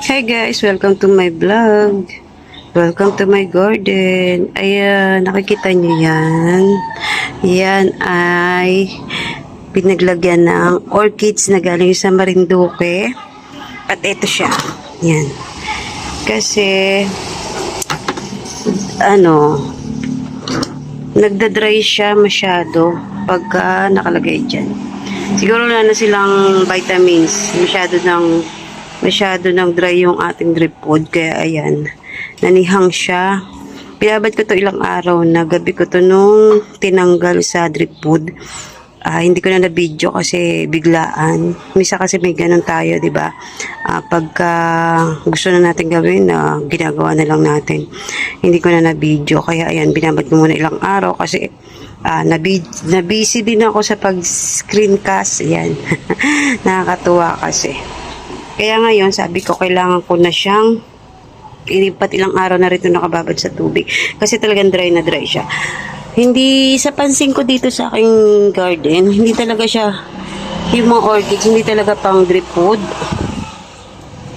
Hey guys, welcome to my vlog. Welcome to my garden. Ayan, nakikita nyo yan. Yan ay pinaglagyan ng orchids na galing sa Marinduque. At ito siya. Yan. Kasi, nagda-dry siya masyado pagka nakalagay dyan. Siguro na silang vitamins. Masyado ng dry yung ating drip pod. Kaya ayan, nanihang siya. Pinabad ko to ilang araw na. Gabi ko to nung tinanggal sa drip pod. Hindi ko na na-video kasi biglaan. Misa kasi may ganun tayo, di ba? Pagka gusto na natin gawin, ginagawa na lang natin. Hindi ko na na-video. Kaya ayan, binabad ko muna ilang araw kasi na-busy din ako sa pag-screencast. Ayan. Nakakatuwa kasi. Kaya ngayon, sabi ko, kailangan ko na siyang ilipat ilang araw na rito nakababad sa tubig. Kasi talagang dry na dry siya. Hindi, sa pansin ko dito sa aking garden, hindi talaga siya, yung mga orchids, hindi talaga pang drip pod.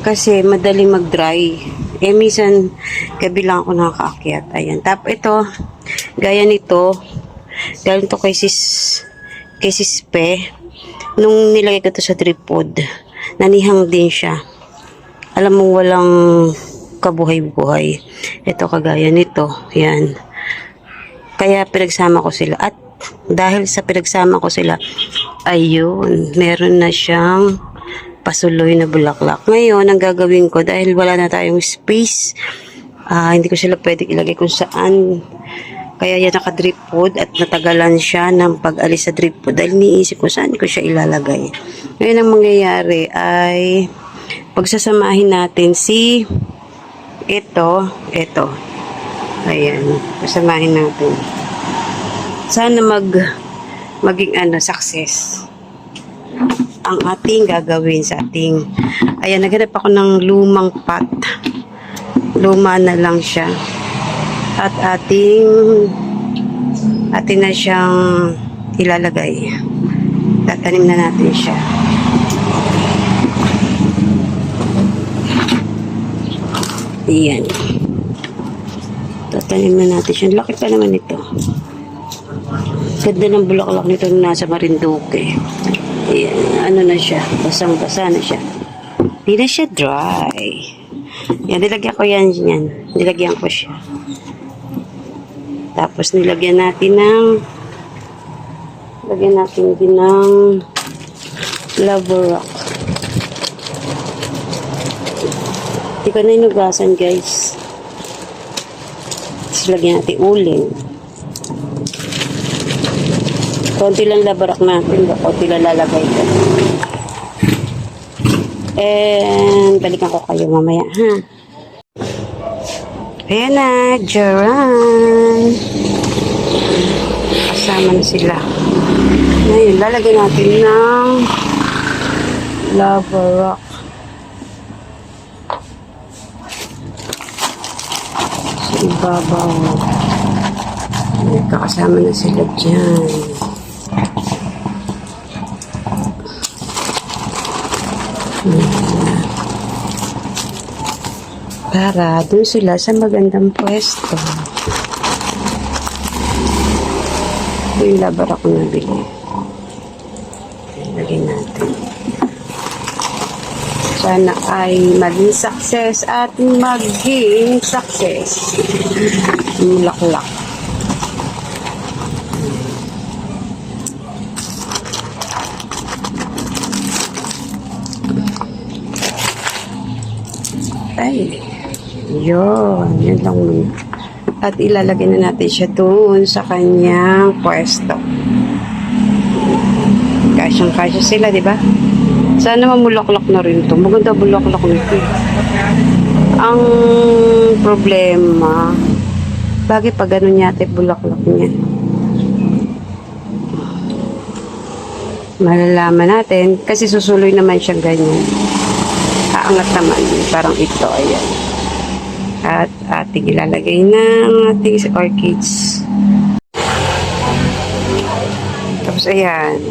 Kasi madaling mag-dry. Minsan, gabi lang ako nakakaakyat. Ayan. Tapos ito, gaya nito, galing to kay sis Pe, nung nilagay ko to sa drip pod, nanihang din siya. Alam mo, walang kabuhay-buhay. Ito, kagaya nito. Yan. Kaya pinagsama ko sila. At dahil sa pinagsama ko sila, ayun, meron na siyang pasuloy na bulaklak. Ngayon, ang gagawin ko, dahil wala na tayong space, hindi ko sila pwedeng ilagay kung saan. Kaya yan naka-drip pod at natagalan siya ng pag-alis sa drip pod dahil niisip ko saan ko siya ilalagay. Ngayon ang mangyayari ay pagsasamahin natin si ito. Ayan, pasamahin natin. Sana maging success ang ating gagawin sa ating. Ayan, naghanap ako ng lumang pot. Luma na lang siya. At ating na siyang ilalagay. Tatanim na natin siya. Ayan. Tatanim na natin siya. Laki pa naman ito. Ganda ng bulaklak nito na nasa Marinduque. Ayan. Ano na siya? Basang-basa na siya. Hindi na siya dry. Yan. Nilagyan ko yan. Nilagyan ko siya. Tapos nilagyan natin din ng lava rock. Hindi ko na inugasan, guys. Tapos lagyan natin uling. Konti lang lava rock natin. Konti lang lalagay ko. And balikan ko kayo mamaya, ha? Ayan na, Jaran. Kasama na sila. Ngayon, lalagyan natin ng lava rock. Sa ibabaw. Kakasama na sila dyan. Para doon sila sa magandang pwesto. Ito yung labar ako nabili. Lagyan natin. Sana ay maging success at maging success. Mulaklak. Ay. Yun lang muna. At ilalagay na natin siya doon sa kanyang pwesto. Kasyang-kasya sila, di ba? Sana mamulaklak na rin ito. Maganda bulaklak nito. Ang problema, bakit pa ganun yata bulaklak niya? Malalaman natin kasi susuloy naman siya ganyan. Kaangat naman. Parang ito, ayan. At ating ilalagay ng ating orchids. Tapos ayan.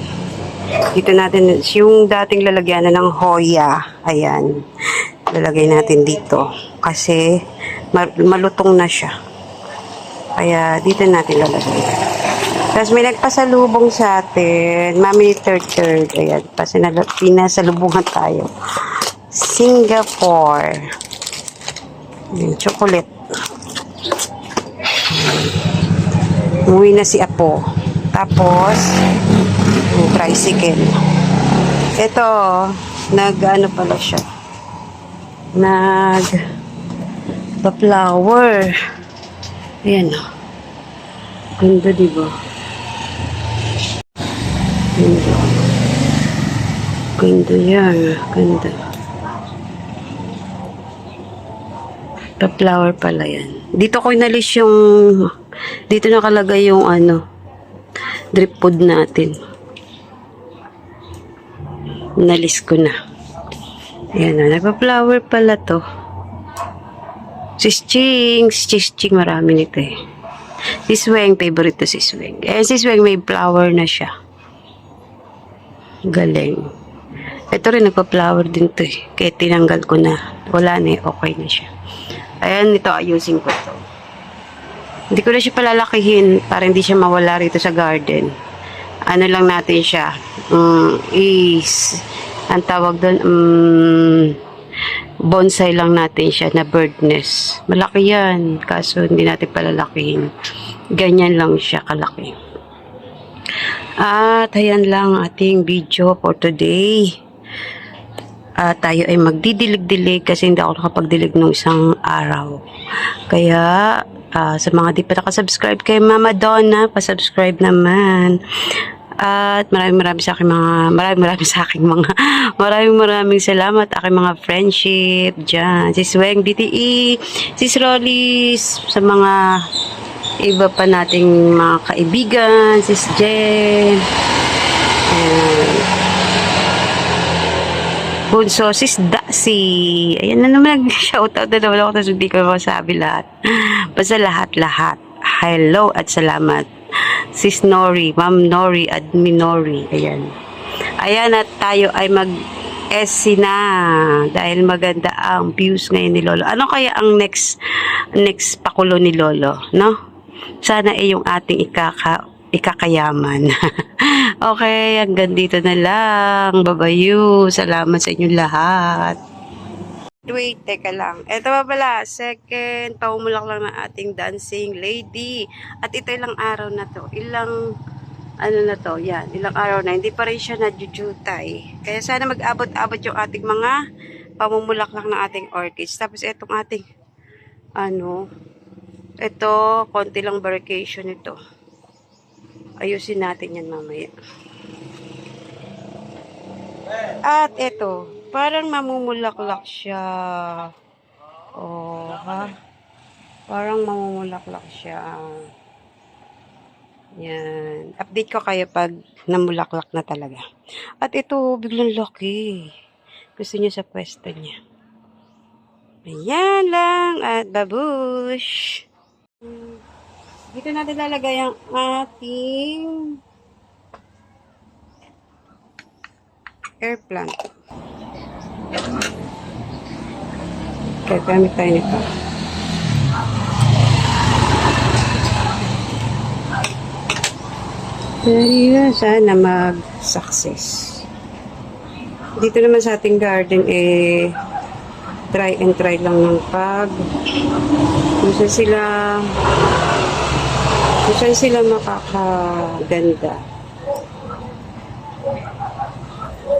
Dito natin yung dating lalagyan ng Hoya. Ayan. lalagay natin dito. Kasi malutong na siya. Kaya dito natin lalagay. Tapos may nagpasalubong sa atin. Mami third. Ayan. Pinasalubungan tayo. Singapore. Ayan, chocolate. Umuwi na si Apo. Tapos, tricycle. Ito, nag-ano pala siya. Nag-flower. Ayan. Ganda, diba? Ganda. Ganda yan. Ganda. Pa-flower pala yan. Dito ko inalis yung dito nakalagay yung drip food natin. Inalis ko na. Ayan na. Nagpa-flower pala to. Sis Ching, marami nito eh. Sisweng, favorite to Sisweng. Eh, Sisweng may flower na siya. Galing. Ito rin, nagpa-flower din to eh. Kaya tinanggal ko na. Wala na eh, okay na siya. Ayan, ito, ayusin ko to. Hindi ko na siya palalakihin para hindi siya mawala rito sa garden. Ano lang natin siya. Ang tawag doon, bonsai lang natin siya na bird nest. Malaki yan. Kaso hindi natin palalakihin. Ganyan lang siya kalaki. At ayan lang ating video for today. Tayo ay magdidilig-dilig kasi hindi ako nakapagdilig ng isang araw. Kaya sa mga di pa nakasubscribe kay Mama Donna, pasubscribe naman. At maraming salamat aking mga friendship dyan. Sis Weng, DTE, Sis Rollis, sa mga iba pa nating mga kaibigan, Sis Jen, Bunso, Sis Daxi. Ayan na naman, nag-shoutout na naman ako, tapos hindi ko masabi lahat. Basta lahat. Hello at salamat. Sis Nori, Ma'am Nori, Admin Nori. Ayan. Ayan at tayo ay mag-SC na. Dahil maganda ang views ngayon ni Lolo. Ano kaya ang next pakulo ni Lolo? No? Sana ay yung ating ikakayaman. Okay, hanggang dito na lang. Babayu. Salamat sa inyong lahat. Wait, teka lang. Ito pa pala, second paumulak lang ng ating dancing lady. At ito ilang araw na to. Ilang araw na. Hindi pa rin siya nadjujutay. Kaya sana mag-abot-abot yung ating mga pamumulaklak ng ating orchids. Tapos itong ating, ito, konti lang variegation ito. Ayusin natin yan mamaya. At ito, parang mamumulaklak siya. Oh, ha? Parang mamumulaklak siya. Yan. Update ko kayo pag namulaklak na talaga. At ito, biglang laki. Gusto niya sa pwesto niya. Ayan lang. At babush. Dito natin lalagay ang ating air plant. Okay, gamit tayo nito. Pero sana mag-success. Dito naman sa ating garden, try and try lang ng kung saan sila makakaganda.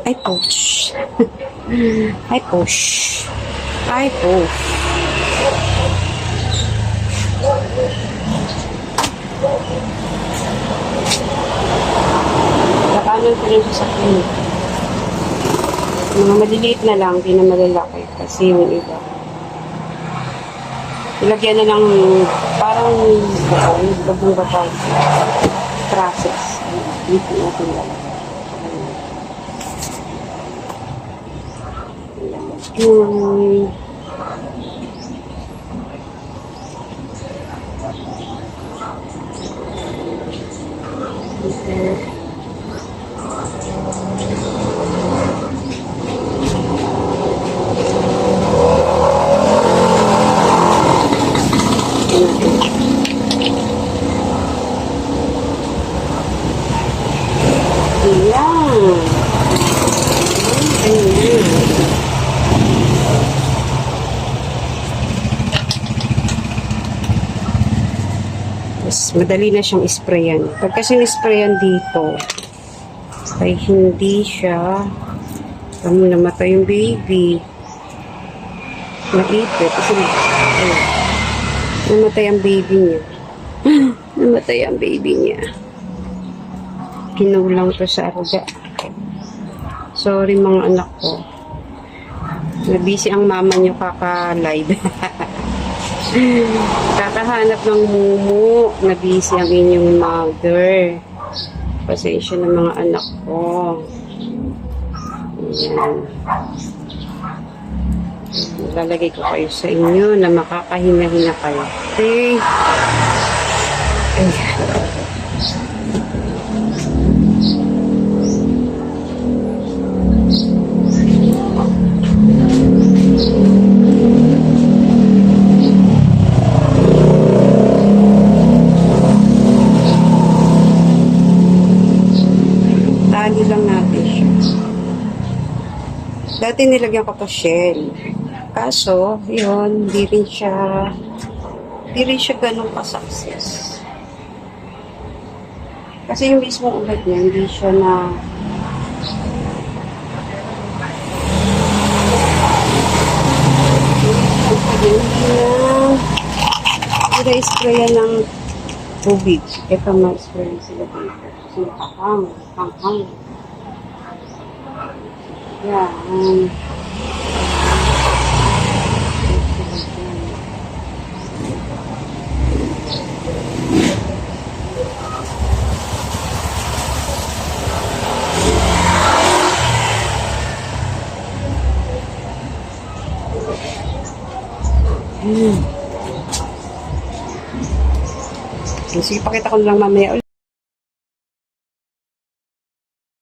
Ay, push. Ay, push. Ay, push. Nakanan ko rin sa clinic. Mga maliliit na lang, di na malalaki. Kasi yung iba. Ilagyan na lang parang bagong batang process. Dito natin lalagyan. madali na siyang sprayan. Pag kasi nisprayan dito, ay hindi siya namatay yung baby. Naipit. Kasi namatay ang baby niya. Namatay ang baby niya. Kinulang to sa arga. Sorry mga anak ko. Nabisi ang mama niyo kaka-live. Kakahanap ng mumu. Nabisi ang inyong mother. Pasensya ng mga anak ko. Ayan. Lalagay ko kayo sa inyo na makakahinga-hinga kayo. Okay. Ayan. Tali lang natin siya. Dati nilagyan ko pa shell. Kaso, yun, hindi rin siya ganun ka-success. Kasi yung mismong ugat niya, hindi siya na hindi na sprayan ng tubig. Ito ma-sprayan sila dito. Kasi nakahang. Yan. Sige, pakita ko lang mamaya ulit.